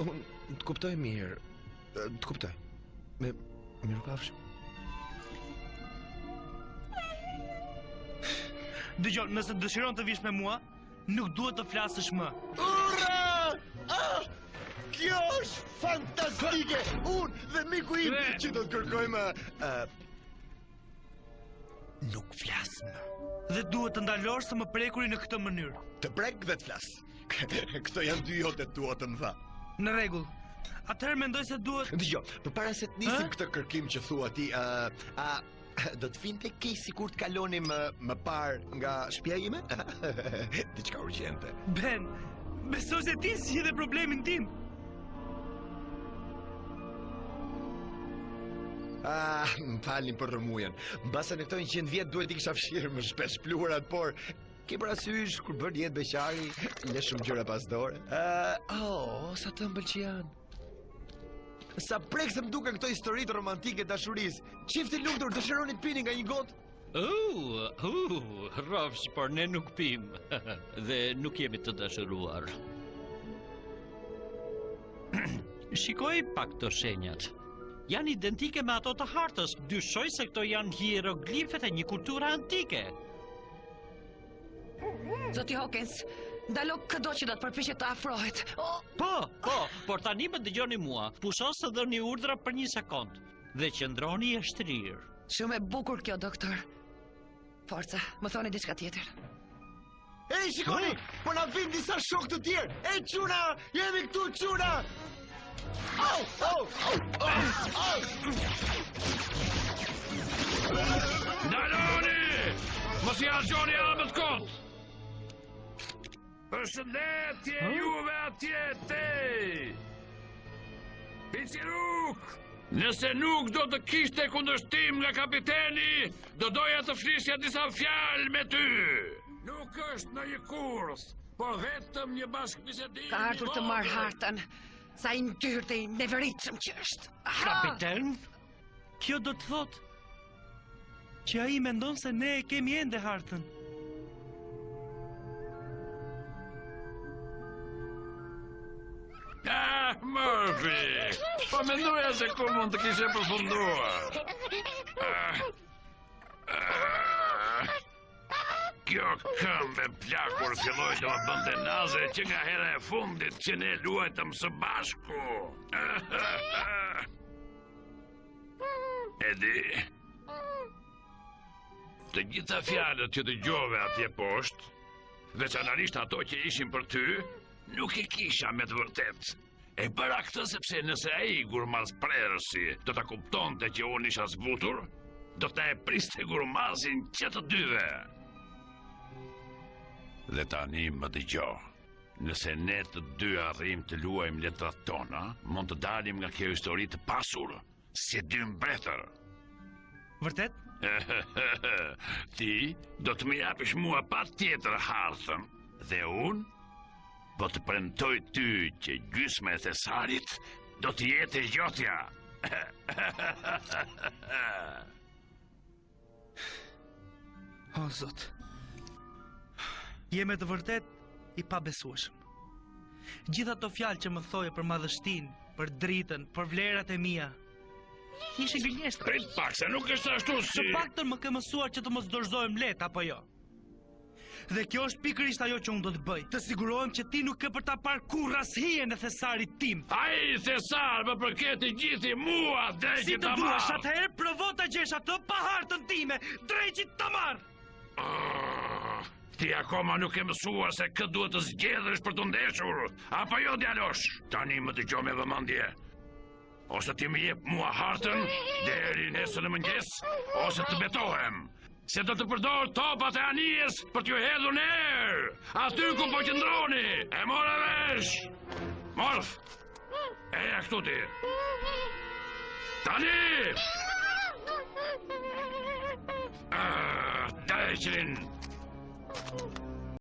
Unë të kuptoj mirë. Të kuptoj. Mirupafshim. Dëgjoj, nëse dëshiron të vish me mua, nuk duhet të flasësh më. Ura! Kjo është fantastike! Unë dhe miku im që do të kërkojmë... Nuk flas më. Dhe duhet të ndalosh të më prekuri në këtë mënyrë. Të prek dhe të flas. Këto janë dy jotet tua të mëdha. Në rregull. Atëherë mendoj se duhet... Dëgjoj, përpara se të nisim këtë kërkim që thua ti, do të vinte keq sikur të kalonim më parë nga shtëpia ime? Diçka urgjente. Ben, besoj se ti si dhe problemin tim. Më falni për rëmujen. Mbase në këto 100 vjet duhet I kisha fshirë më shpesh pluhurat, por ke parasysh kur bën jetë beqari, le shumë gjëra pas dore. Sa të mbëlqen. Sa prekse më duken këto historitë romantike dashurisë. Çifti lumtur dëshironi të pini nga një gotë? Rrafsh, por ne nuk pim. Dhe nuk jemi të dashuruar. Shikoj pak të shenjat. Janë identike me ato të hartës. Dyshoj se këto janë hieroglifet e një kulture antike. Zoti Hawkins, ndalo këdo që do të përpiqet të afrohet. Po, por tani më dëgjoni mua. Pushos të dhëni urdhra për një sekond. Dhe qëndroni e shtrirë. Shumë e bukur kjo, doktor. Forca, më thoni diçka tjetër. Ej, shikoni! Po na vin disa shok të tjerë! Ej, çuna! Jemi këtu, çuna! Ndaloni! Mos I harxhoni armët kot! Përshëndetje juve atje te! Piciruk! Nëse nuk do të kishte kundërshtim nga kapiteni, do doja të flisja disa fjalë me ty. Nuk është në një kurs, por vetëm një bashkëbisedim. Ka ardhur të marr hartën. Sa I ndyrë dhe I neveritshëm që është. Kapiten? Kjo do të thotë që ai mendon se ne e kemi ende hartën. Murphy! Po mendoja se ku mund të kishe përfunduar. Kjo këmbë plakur filloi të më bënte naze që nga hera e fundit që ne luajtëm së bashku. Edi, të gjitha fjalët që dëgjove atje poshtë, veçanërisht ato që ishin për ty, nuk I kisha me të vërtet. E bëra këtë sepse nëse ai gurmaz prerësi do ta kuptonte që unë isha zbutur, do ta e priste gurmazin që të dyve. Dhe tani më dëgjo. Nëse ne të dy arrim të luajmë letrat tona, mund të dalim nga kjo histori të pasur, si dy mbretër. Vërtet? Ti do të më japësh mua patjetër hartën, dhe unë po të premtoj ty që gjysma e Thesarit do të jetë e gjotja. O, Zot. Jeme të vërtet I pabesueshëm. Gjitha ato fjalë që më thoje për madhështinë, për dritën, për vlerat e mia, ishin gënjeshtra. Prit pak, se nuk është ashtu si... Të paktën më ke mësuar që të mos dorëzohem lehtë apo jo. Dhe kjo është pikërisht ajo që unë do të bëj. Të sigurohem që ti nuk ke për ta parë kurrë asnjëherë në Thesarit tim. Ai Thesar më përket të gjithi mua, drejqit si të duash atëherë, provo ta gjesh atë pa hartën time, drejqit ta marr. Ti akoma nuk e mësuar se këtë duhet të zgjedhësh për të ndeshur, apo jo djalosh? Tani më dëgjoj me vëmendje. Ose ti më jep mua hartën deri nesër në mëngjes, ose të betohem se do të përdor topat e anijes për t'ju hedhur në erë, aty ku po qëndroni. E mora vesh. Morf. Eja këtu ti. Tani. Dajqin.